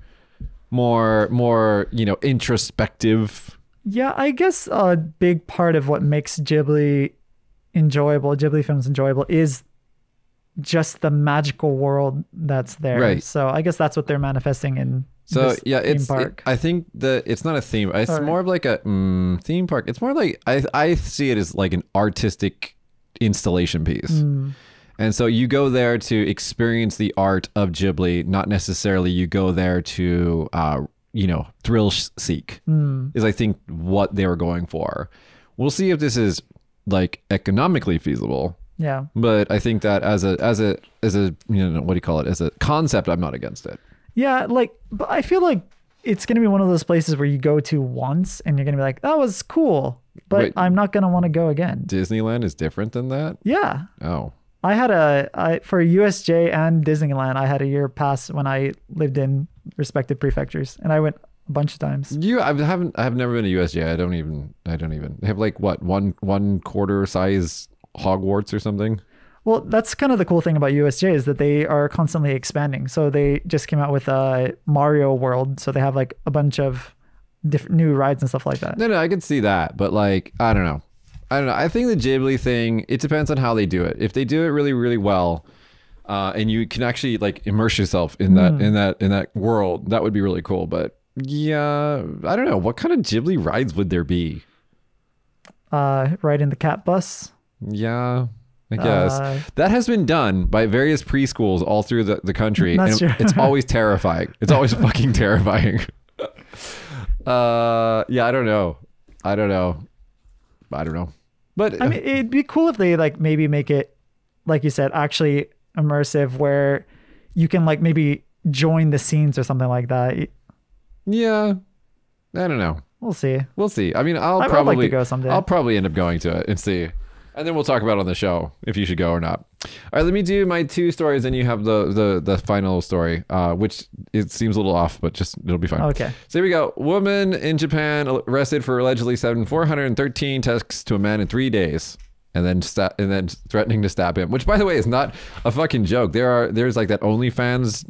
more, you know, introspective. Yeah, I guess a big part of what makes Ghibli films enjoyable, is just the magical world that's there. Right. So I guess that's what they're manifesting in So this yeah, theme park. I think that it's not a theme. It's more of like a theme park. It's more like I see it as like an artistic installation piece. And so you go there to experience the art of Ghibli, not necessarily you go there to you know, thrill seek. Is I think what they were going for. We'll see if this is like economically feasible. Yeah. But I think that as a you know, what do you call it? As a concept, I'm not against it. Yeah, like, but I feel like it's going to be one of those places where you go to once and you're going to be like, that was cool, but Wait. I'm not going to want to go again. Disneyland is different than that? Yeah. Oh. I had for USJ and Disneyland, I had a year pass when I lived in respective prefectures, and I went a bunch of times. I've never been to USJ. I don't even they have like what, one quarter size Hogwarts or something. Well, that's kind of the cool thing about USJ, is that they are constantly expanding. So they just came out with Mario World. So they have like a bunch of different new rides and stuff like that. No, I can see that, but like, I don't know. I think the Ghibli thing, it depends on how they do it. If they do it really, really well, and you can actually like immerse yourself in that world, that would be really cool. But yeah, I don't know. What kind of Ghibli rides would there be? Riding the cat bus. Yeah, I guess. That has been done by various preschools all through the country. That's and true. It's always terrifying. It's always fucking terrifying. Yeah, I don't know. But I mean, it'd be cool if they like maybe make it, like you said, actually immersive, where you can like maybe join the scenes or something like that. yeah, I don't know. We'll see. I mean, I'd probably like to go someday. I'll probably end up going to it and see. And then we'll talk about it on the show if you should go or not. All right, let me do my two stories, and you have the final story, which it seems a little off, but just it'll be fine. Okay. So here we go. Woman in Japan arrested for allegedly sending 413 texts to a man in 3 days, and then threatening to stab him. Which, by the way, is not a fucking joke. There's like that OnlyFans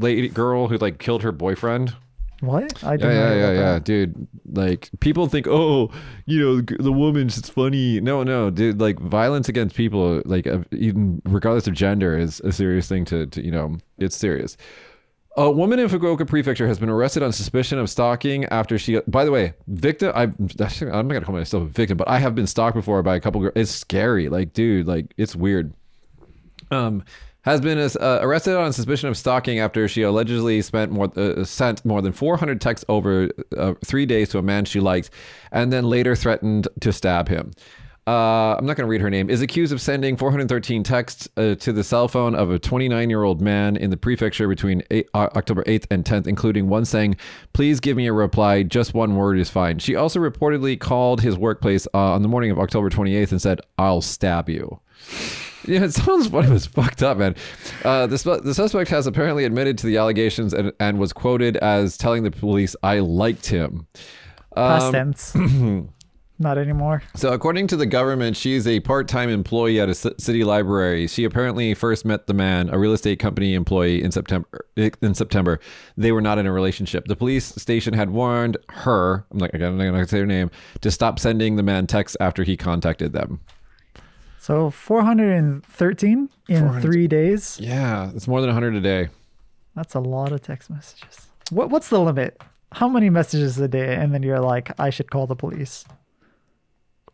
lady girl who like killed her boyfriend. What? I didn't know about Yeah, that. dude. Like, people think, oh, you know, the woman's it's funny. No, dude. Like, violence against people, like even regardless of gender, is a serious thing. To you know, it's serious. A woman in Fukuoka Prefecture has been arrested on suspicion of stalking after she. By the way, victim. I'm not gonna call myself a victim, but I have been stalked before by a couple girls. It's scary. Like, dude, like it's weird. Has been arrested on suspicion of stalking after she allegedly sent more than 400 texts over 3 days to a man she liked, and then later threatened to stab him. I'm not going to read her name. Is accused of sending 413 texts to the cell phone of a 29-year-old man in the prefecture between October 8th and 10th, including one saying, "Please give me a reply. Just one word is fine." She also reportedly called his workplace on the morning of October 28th and said, "I'll stab you." Yeah, it sounds funny. It was fucked up, man. The suspect has apparently admitted to the allegations and was quoted as telling the police, "I liked him." Past tense. Not anymore. So according to the government, she's a part-time employee at a city library. She apparently first met the man, a real estate company employee, in September. They were not in a relationship. The police station had warned her, I'm not gonna say her name, to stop sending the man texts after he contacted them. So 413 in 3 days. Yeah, it's more than 100 a day. That's a lot of text messages. What's the limit? How many messages a day? And then you're like, I should call the police.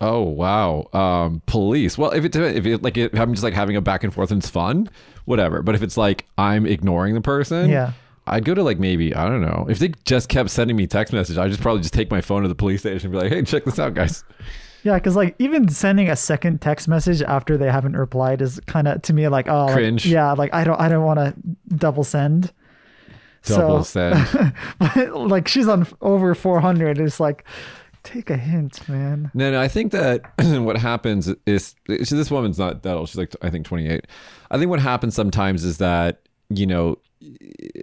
Oh wow, police. Well, if I'm just like having a back and forth and it's fun, whatever. But if it's like I'm ignoring the person, Yeah. I'd go to like maybe, I don't know, if they just kept sending me text messages, I'd just probably just take my phone to the police station and be like, hey, check this out, guys. Yeah, because like even sending a second text message after they haven't replied is kind of to me like, oh, cringe. Like, yeah, like I don't want to double send. Send. But like she's on over 400. It's like, take a hint, man. No, I think that what happens is this woman's not that old. She's like, I think 28. I think what happens sometimes is that, you know,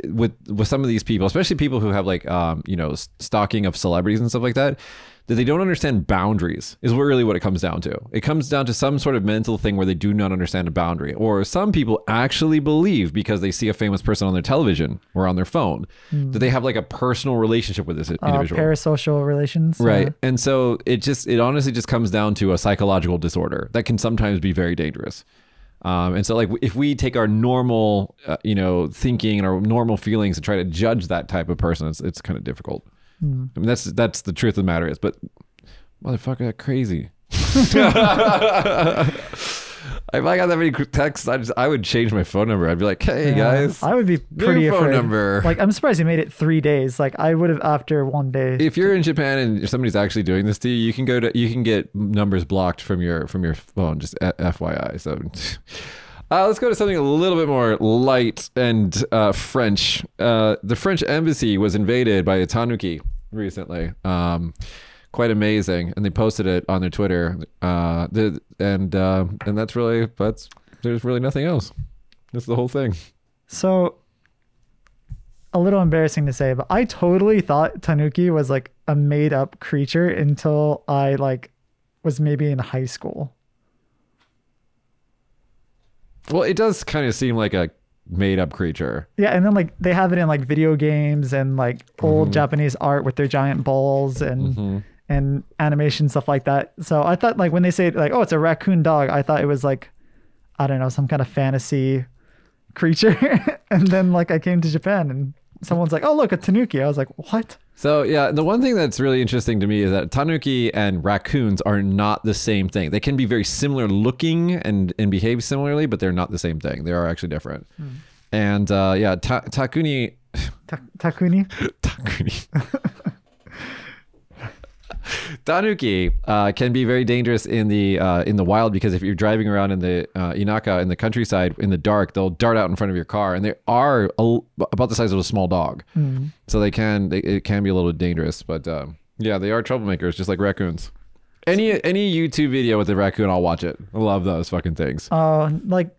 with some of these people, especially people who have like, you know, stalking of celebrities and stuff like that they don't understand boundaries is really what it comes down to. It comes down to some sort of mental thing where they do not understand a boundary. Or some people actually believe because they see a famous person on their television or on their phone that they have like a personal relationship with this individual. Parasocial relations. Right. And so it honestly just comes down to a psychological disorder that can sometimes be very dangerous. And so like if we take our normal, you know, thinking and our normal feelings and try to judge that type of person, it's kind of difficult. I mean, that's the truth of the matter is, but motherfucker, that's crazy. If I got that many texts, I would change my phone number. I'd be like, hey guys, I would be pretty new phone afraid. Number. Like, I'm surprised you made it 3 days. Like I would have after 1 day. If you're in Japan and somebody's actually doing this to you, you can get numbers blocked from your phone. Just FYI. So. Let's go to something a little bit more light and French. The French embassy was invaded by a tanuki recently. Quite amazing, and they posted it on their Twitter. And that's there's really nothing else. That's the whole thing. So, a little embarrassing to say, but I totally thought tanuki was like a made up creature until I like was maybe in high school. Well, it does kind of seem like a made up creature. Yeah, and then like they have it in like video games and like old Japanese art with their giant balls and animation stuff like that. So I thought like when they say like, oh, it's a raccoon dog, I thought it was like, I don't know, some kind of fantasy creature. And then like I came to Japan and someone's like, oh look, a tanuki. I was like, what? So yeah, the one thing that's really interesting to me is that tanuki and raccoons are not the same thing. They can be very similar looking and behave similarly, but they're not the same thing. They are actually different. And yeah, takuni. Takuni? Takuni. Tanuki can be very dangerous in the wild because if you're driving around in the inaka in the countryside in the dark, they'll dart out in front of your car, and they are about the size of a small dog. So it can be a little dangerous, but yeah, they are troublemakers just like raccoons. Any YouTube video with a raccoon, I'll watch it. I love those fucking things. Like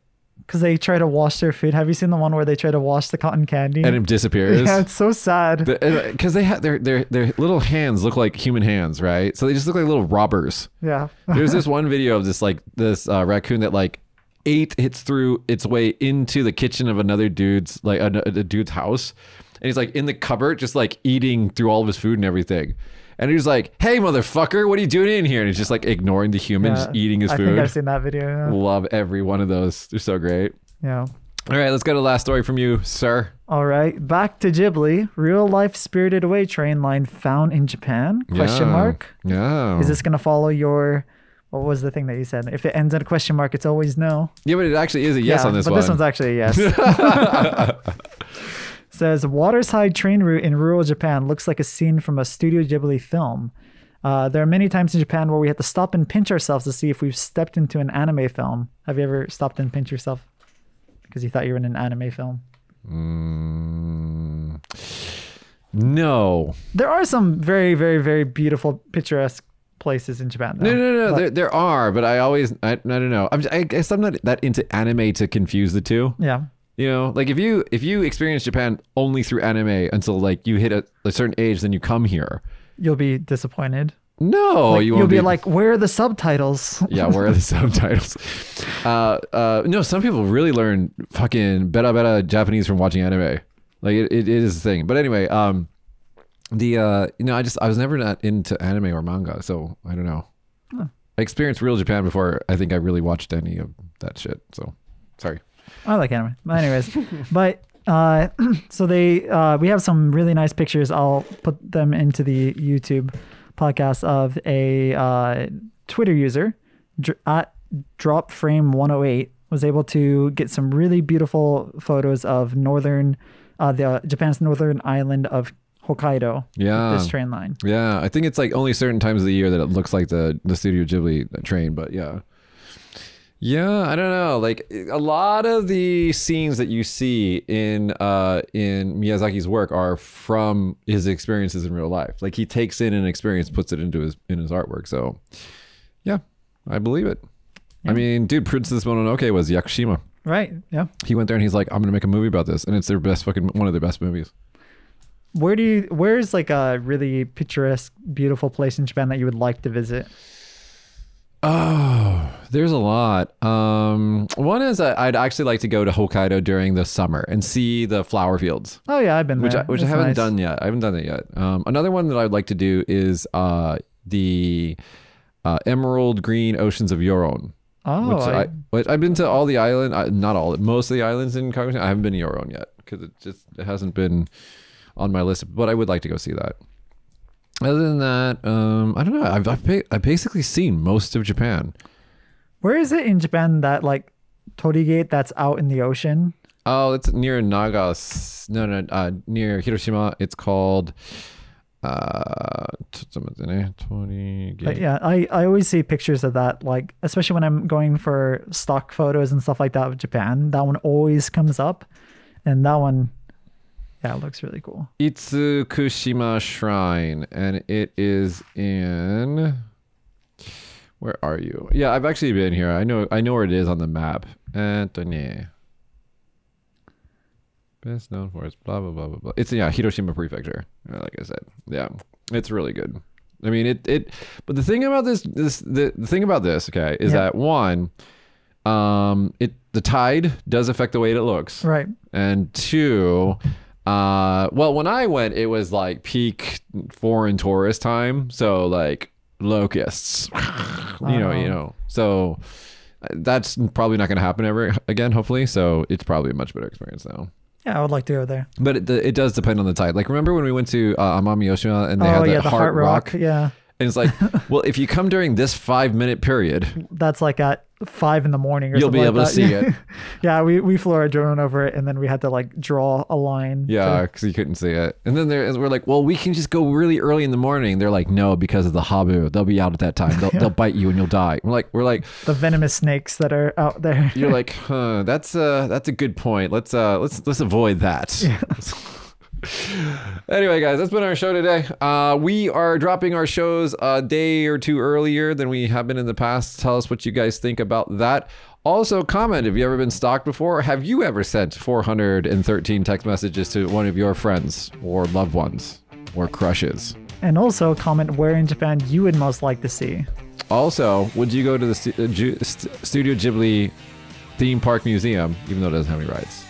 because they try to wash their food. Have you seen the one where they try to wash the cotton candy and it disappears? Yeah, it's so sad. Because they have their little hands look like human hands, right? So they just look like little robbers. Yeah. There's this one video of this raccoon that like ate through its way into the kitchen of another dude's like a dude's house, and he's like in the cupboard just like eating through all of his food and everything. And he's like, hey, motherfucker, what are you doing in here? And he's just like ignoring the human, just eating his food. I think I've seen that video. Yeah. Love every one of those. They're so great. Yeah. All right, let's go to the last story from you, sir. All right. Back to Ghibli. Real life Spirited Away train line found in Japan? Question mark. Yeah. Is this going to follow your... What was the thing that you said? If it ends in a question mark, it's always no. Yeah, but it actually is a yes on this one. But this one's actually a yes. Says waterside train route in rural Japan looks like a scene from a Studio Ghibli film. There are many times in Japan where we have to stop and pinch ourselves to see if we've stepped into an anime film. Have you ever stopped and pinched yourself because you thought you were in an anime film? No. There are some very, very, very beautiful, picturesque places in Japan. Though. No. There are, but I don't know. I guess I'm not that into anime to confuse the two. Yeah. You know, like if you experience Japan only through anime until like you hit a certain age, then you come here, you'll be disappointed. No, like, you'll be like, where are the subtitles? Yeah, where are the subtitles? No, some people really learn fucking beta Japanese from watching anime. Like it is a thing. But anyway, I was never not into anime or manga, so I don't know. Huh. I experienced real Japan before I think I really watched any of that shit. So sorry. I like anime. But anyways, but so we have some really nice pictures. I'll put them into the YouTube podcast of a Twitter user at dropframe108 was able to get some really beautiful photos of Japan's northern island of Hokkaido. Yeah. With this train line. Yeah, I think it's like only certain times of the year that it looks like the Studio Ghibli train, but yeah. Yeah, I don't know. Like a lot of the scenes that you see in Miyazaki's work are from his experiences in real life. Like he takes in an experience, puts it into his artwork. So, yeah, I believe it. Yeah. I mean, dude, Princess Mononoke was Yakushima. Right. Yeah. He went there and he's like, I'm gonna make a movie about this, and it's one of their best movies. Where's like a really picturesque, beautiful place in Japan that you would like to visit? Oh, there's a lot. One is I'd actually like to go to Hokkaido during the summer and see the flower fields. Oh yeah, I've been there. Which I haven't done yet. I haven't done it yet. Another one that I'd like to do is the emerald green oceans of Yoron. Oh, which I've been to all the island, not all, most of the islands in Kagoshima. I haven't been to Yoron yet because it hasn't been on my list. But I would like to go see that. Other than that, I don't know. I've basically seen most of Japan. Where is it in Japan that like Torigate that's out in the ocean? Oh, it's near Nagas. No, near Hiroshima. It's called Torigate. Yeah, I always see pictures of that, like especially when I'm going for stock photos and stuff like that of Japan. That one always comes up, and that one. Yeah, it looks really cool. Itsukushima Shrine, and it is in. Where are you? Yeah, I've actually been here. I know where it is on the map. Anthony. Best known for its blah blah blah blah blah. It's Hiroshima Prefecture. Like I said, yeah, it's really good. I mean, it. But the thing about the thing about this, okay, is that one, the tide does affect the way it looks, right? And two. Well, when I went, it was like peak foreign tourist time, so like locusts, you know. So that's probably not going to happen ever again, hopefully. So it's probably a much better experience now. Yeah, I would like to go there. But it does depend on the tide. Like remember when we went to Amami Oshima and they had the Heart Rock? Yeah. And it's like, well, if you come during this 5-minute period, that's like at 5 a.m. or you'll be able to see it. Yeah, we flew our drone over it and then we had to like draw a line. Yeah, because you couldn't see it. And then we're like, well, we can just go really early in the morning. They're like, no, because of the habu, they'll be out at that time. They'll bite you and you'll die. We're like the venomous snakes that are out there. You're like, huh? That's a good point. Let's avoid that. Yeah. Anyway, guys, that's been our show today. We are dropping our shows a day or two earlier than we have been in the past. Tell us what you guys think about that. Also, comment, have you ever been stalked before? Have you ever sent 413 text messages to one of your friends or loved ones or crushes? And also comment where in Japan you would most like to see. Also, would you go to the Studio Ghibli theme park museum, even though it doesn't have any rides?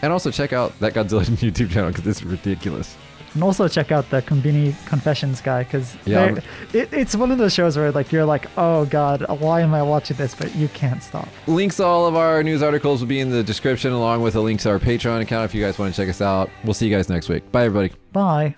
And also check out that Godzilla YouTube channel because it's ridiculous. And also check out the Konbini Confessions guy because it's one of those shows where like you're like, oh god, why am I watching this? But you can't stop. Links to all of our news articles will be in the description along with a link to our Patreon account if you guys want to check us out. We'll see you guys next week. Bye, everybody. Bye.